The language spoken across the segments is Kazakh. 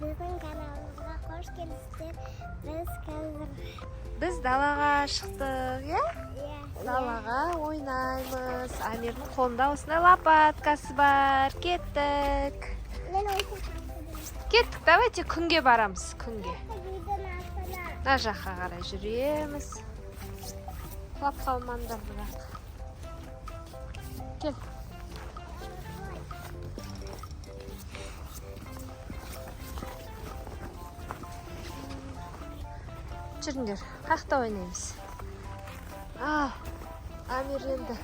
Біздің каналымызға қош келдіңіздер. Біз далаға шықтық, иә? Иә. Далаға ойнаймыз. Амирдің қолында осындай лопаткасы бар. Кеттік. Мен ойын Кеттік, давайте күнге барамыз, күнге. үйдің астына. Мына жаққа қарай жүреміз. Құлап қалмаңдар бірақ. Кел. Жүріңдер, қақта ойнаймыз. Амир енді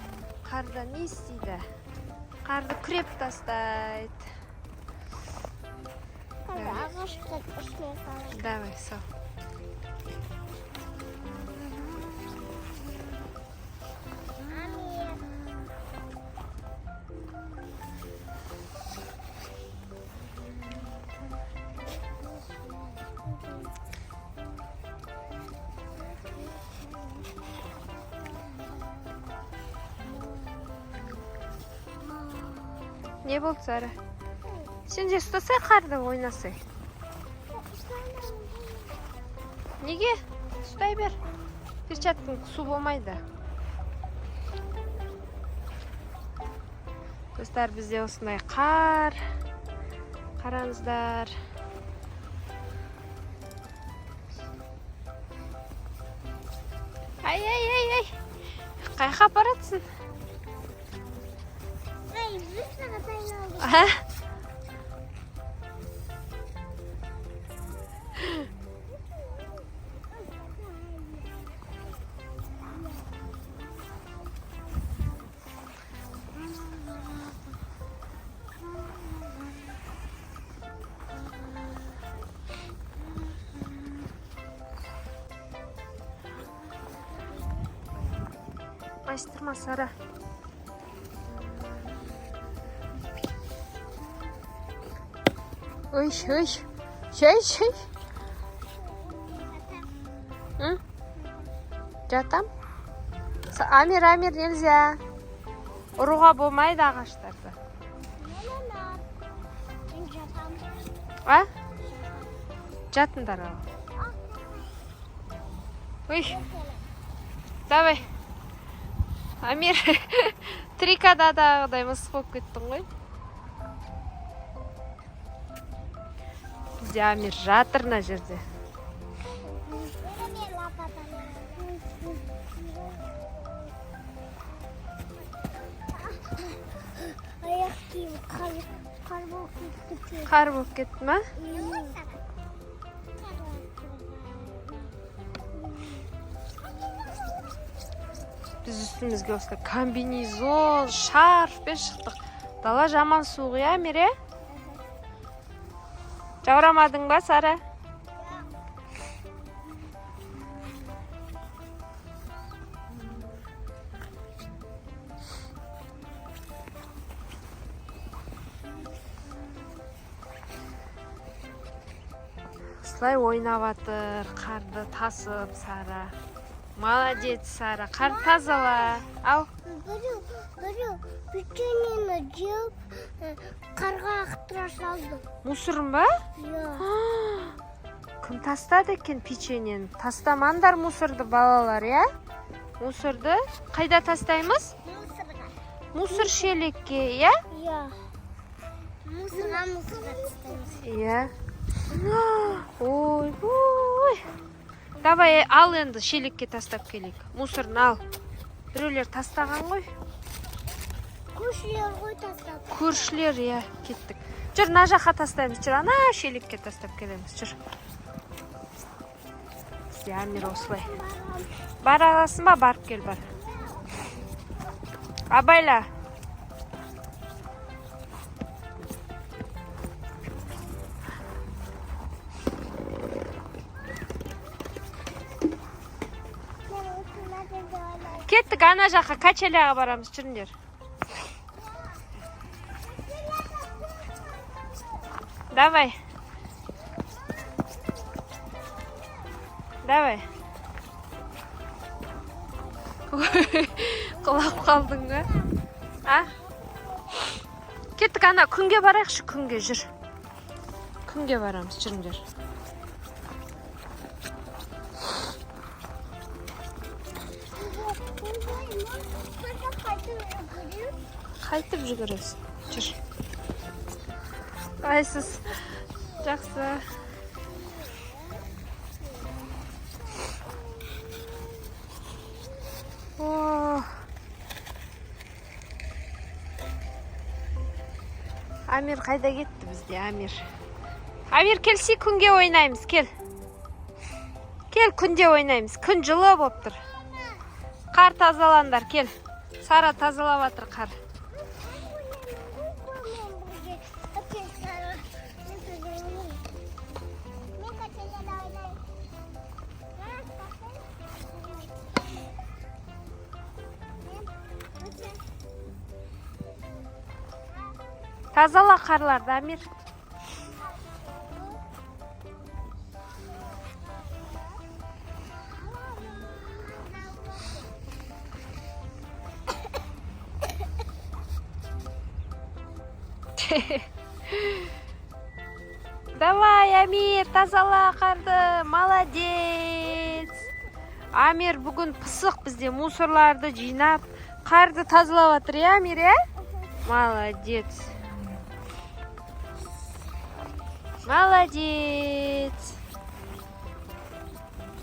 қарда не істейді? Қарды күреп тастайды. Ағаштың үстіне салайық. Давай, сал. Амир. Не болды, Сара? Сен де ұстасай қарды ойнасай. Неге? Ұстай бер. Перчаткаң су болмайды. Достар, бізде осындай қар. Қараңыздар. Ай. Қайқа апаратсың? Ай, бір сағат айналды. Майыстырма, Сара. Ой. Шай. Жатам? Амир, нельзя. Ұруға болмайды ағаштарды. Мен жатамын. А? Жатыңдар ал. Ой. Давай. Амир, трикададағыдай мысық болып кеттің ғой. Бізде Амир жатыр мына жерде. Аяқ киім қар болып кетті. Қар болып кетті ма? Біз үстімізге осылай комбинезон, шарфпен шықтық. Дала жаман суық, иә, Амир? Жаурамадың ба, Сара? Осылай ойнап жатыр, қарды тасып, Сара. Молодец, Сара. Қар тазала. Ал. Көру, печеньені жеп, қарға ақтыра салды. Мусорын ба? Иә. Кім тастады екен печеньені? Тастамаңдар мусорды, балалар, иә? Мусорды қайда тастаймыз? Мусорға. Мусор шелекке, иә? Иә. Мусорға тастаймыз. Иә. Ой. Давай, ал енді шелекке тастап келейік. Мусорын ал. Біреулер тастаған ғой. Көршілер ғой тастап. Көршілер, иә, кеттік. Жүр, мына жаққа тастаймыз. Жүр, ана шелекке тастап келеміз. Жүр. Бізде Амир осылай. Бара аласың ба? Барып кел, бар. Абайла. Кеттік, ана жаққа качеляға барамыз, жүріңдер. Давай. Құлап қалдың ба? А? Кеттік, ана күнге барайықшы, күнге жүр. Күнге барамыз, жүріңдер. Қайтып жүгіресің. Жүр. Айсыз. Жақсы. Амир қайда кетті бізде, Амир? Амир, келсей күнге ойнаймыз, кел. Кел, күнде ойнаймыз. Күн жылы болып тұр. Қар тазаландар, кел. Сара тазалап жатыр қар. Тазала қарларды, Амир. Давай, Амир, тазала қарды. Молодец. Амир бүгін пысық бізде мусорларды жинап, қарды тазалап жатыр, Амир, Молодец. Молодец.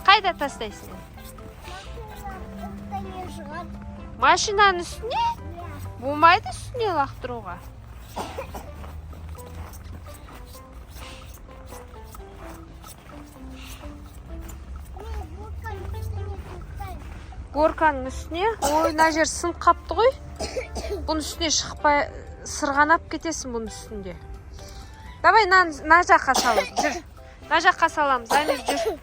Қайда тастайсың? Машинаның үстіне? Болмайды үстіне лақтыруға. Горканың үстіне? Ой, мына жер сынып қапты ғой. Бұның үстіне шықпай сырғанап кетесің бұның үстінде. Давай, на жаққа салып, жүр. На жаққа саламыз, Амир, жүр.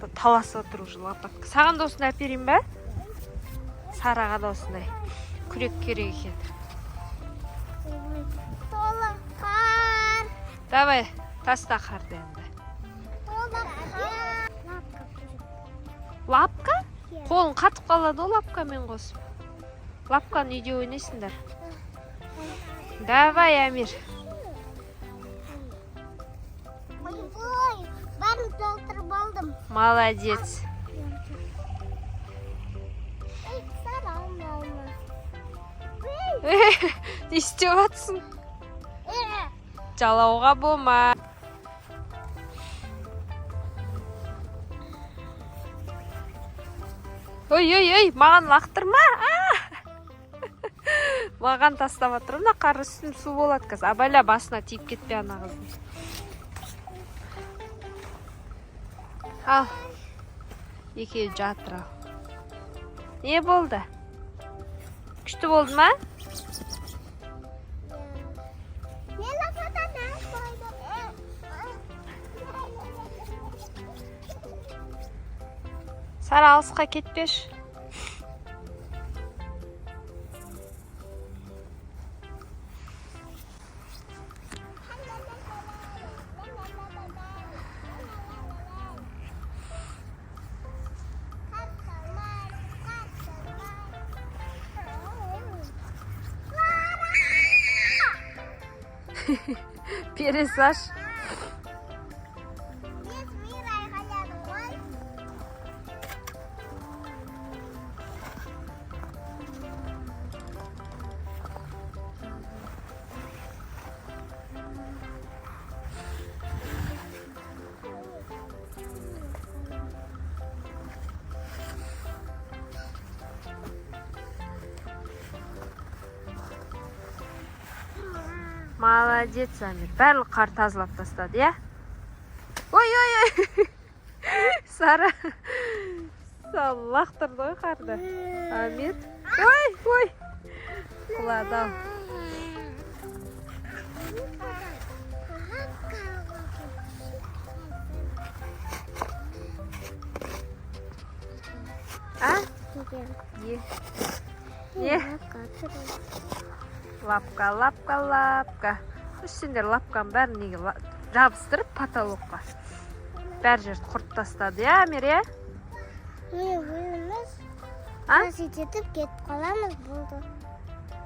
Мынақты таласып отыр уже лопатка. Саған да осындай әперейін бе? Сараға да осындай күрек керек екен. Тола қар. Давай, таста қарды енді. Тола қар. Лапка? Қолың қатып қалады ол лапкамен қосып. Лапканы үйде ойнайсыңдар. Давай, Амир. Ой, бәрін толтырып алдым. Молодец. Сара алма. Не істеп жатсың? Жалауға болма. Ой, маған лақтырма. Маған тастап жатыр. Мына қар үстін су болады қазір. Абайла басына тиіп кетпе ана қыздың. Ал. Екеуі жатыр ал. Не болды? Күшті болды ма? Сара алысқа кетпеш. Пересаш. Бес Мира айғайладың ғой. Молодец, Амир. Барлық қар тазалап тастады, я? Ой. Сара. Лақтырды ғой қарды. Амир. Ой. Құлады ау. А? Не? Лапка. Сендер лапканы бәрін неге жабыстырып потолокқа. Бәр жерді құрт тастады, я, Амир, я? Не ойымыз. А? Просить етіп кетіп қаламыз болды.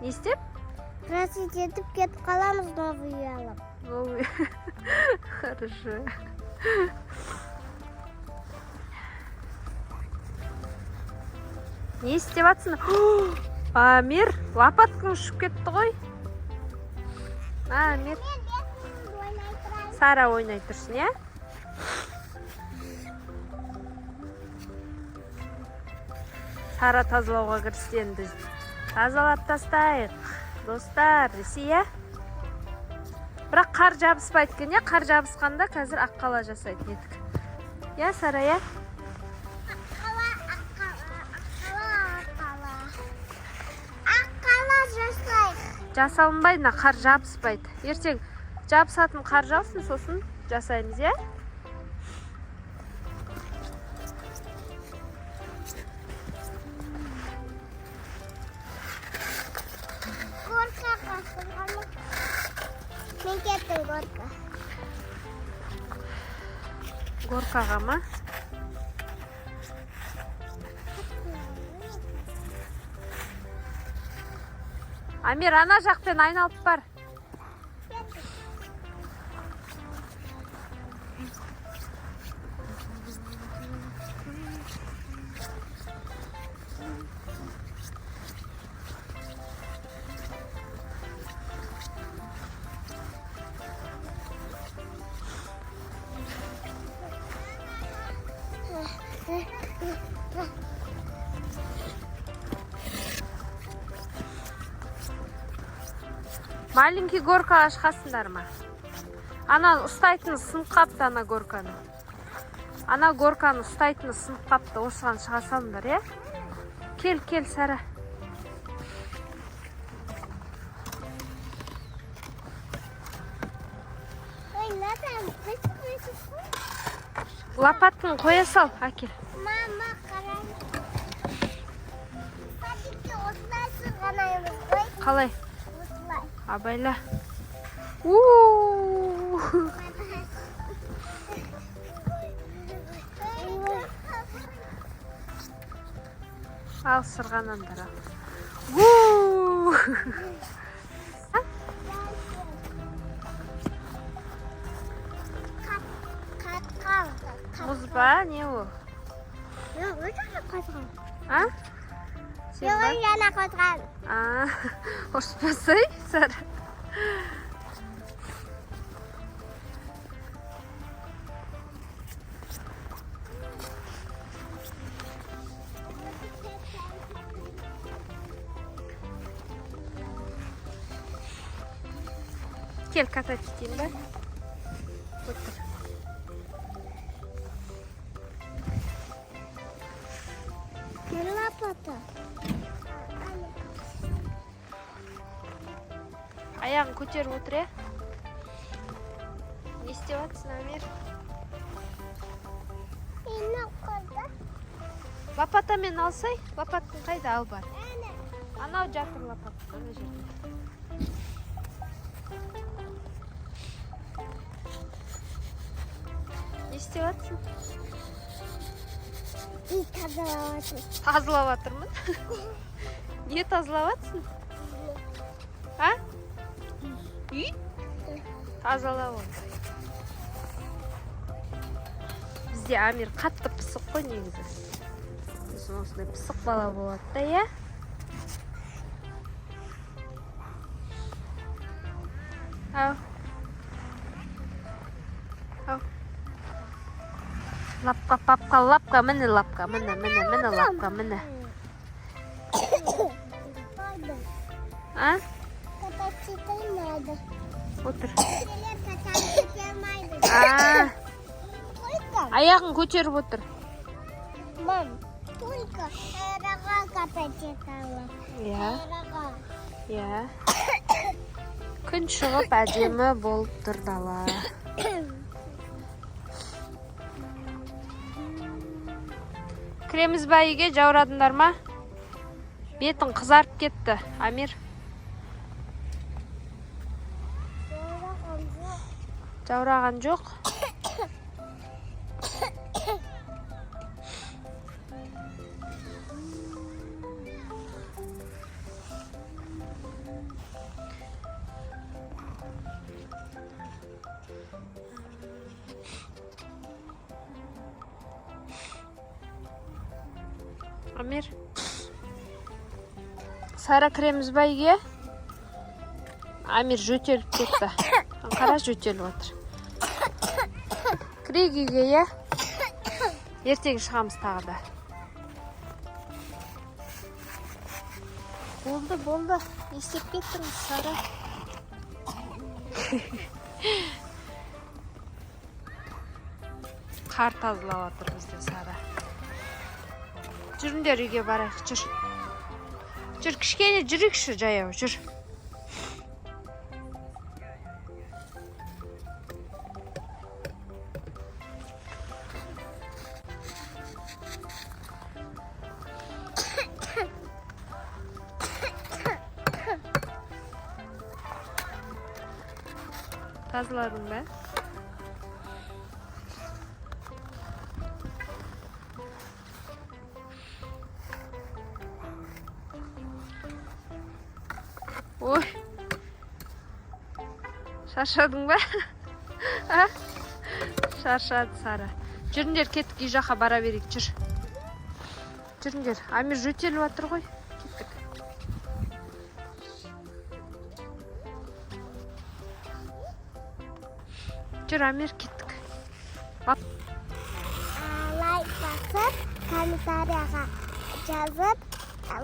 Не істеп? Просить етіп кетіп қаламыз новый үй алып. Новый. Хорошо. Не істеп атсың? Амир, лапаткың ұшып кетті ғой. Амир. Сара ойнай тұрсын, я? Сара тазалауға кірісті енді. Тазалап тастайық. Достар, десе, я? Бірақ қар жабыспайды екен, я? Қар жабысқанда қазір аққала жасайды, нетік. Я, Сара, я? Аққала жасайық. Жасалынбайды, қар жабыспайды. Ертең жабысатын қар жаусын, сосын жасаймыз, я? Горкаға сырғаны. Мен кеттім горка. Горкаға ма? Амир, ана жақпен айналып бар. Маленький горкаға шығасыңдар ма? Ана ұстайтыны сынып қапты, ана горканы. Ана горканы ұстайтыны сынып қапты, осыған шыға салыңдар, е? Кел, Сара. Ой, надам, қойсы. Лопатканы қоя сал, әкел. Мама, қарай. Садикте осылай сырғанаймыз ғой. Қалай? Осылай. Абайла. Ал сырғанандар ал. Қатқан. Мұз ба, не о? Жоқ, өте қатқан. А? Сен Жоқ, ба? жаңа қатқан. Ұрыспасай, Сара. Кел, катать етейін ба? Отыр. Лопата. Аяғын көтеріп отыр, е? Не істеп жатсың, Амир? Мені қойды. Лопатамен алсай, лопаттың қайда, ал бар. Анау жатыр лопат, ана жерде. Не істеп жатсың? Үй тазалаватыр. Тазалап жатырмын. Не тазалап жатсың? А? Үй? тазалап отыр. Бізде Амир қатты пысық қой негізі. Сосын осындай пысық бала болады да, иә? Ау. Ау. Лапқа, папқа, лапқа, міне лапқа, міне лапқа, міне. А? Отыр. Аяғын көтеріп отыр. Мам, только айраға катать алам. Иә. Күн шығып әдемі болып тұр дала. Кіреміз ба үйге, жаурадыңдар ма? Бетің қызарып кетті, Амир. Жаураған жоқ. Амир. Сара, кіреміз ба үйге? Амир жөтеліп кетті. Қара жөтеліп отыр. Кірейік үйге, иә? Ертең шығамыз тағы да. Болды. Естеп кеттіңіз, Сара. Қар тазалап отыр бізде Сара. Жүріңдер үйге барайық, жүр. Жүр, кішкене жүрейікші, жаяу, жүр. Тазаладың ба? Ой, шаршадың ба? Шаршады Сара. Жүріңдер, кеттік, үй жаққа бара берейік, жүр. Жүріңдер, Амир жөтеліп отыр ғой. Кеттік. Жүр, Амир, кеттік. Лайк басып, комментарияға жазып,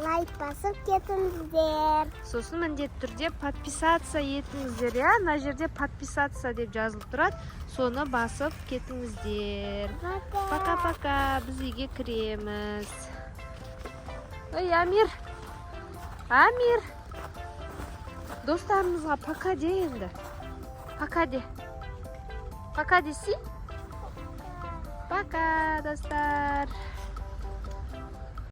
лайк басып кетіңіздер. Сосын міндетті түрде подписаться етіңіздер, иә? Мына жерде подписаться деп жазылып тұрады. Соны басып кетіңіздер. Пока-пока, біз үйге кіреміз. Ой, Амир. Амир. Достарымызға пока де енді. Пока де. Пока десі? Пока, достар.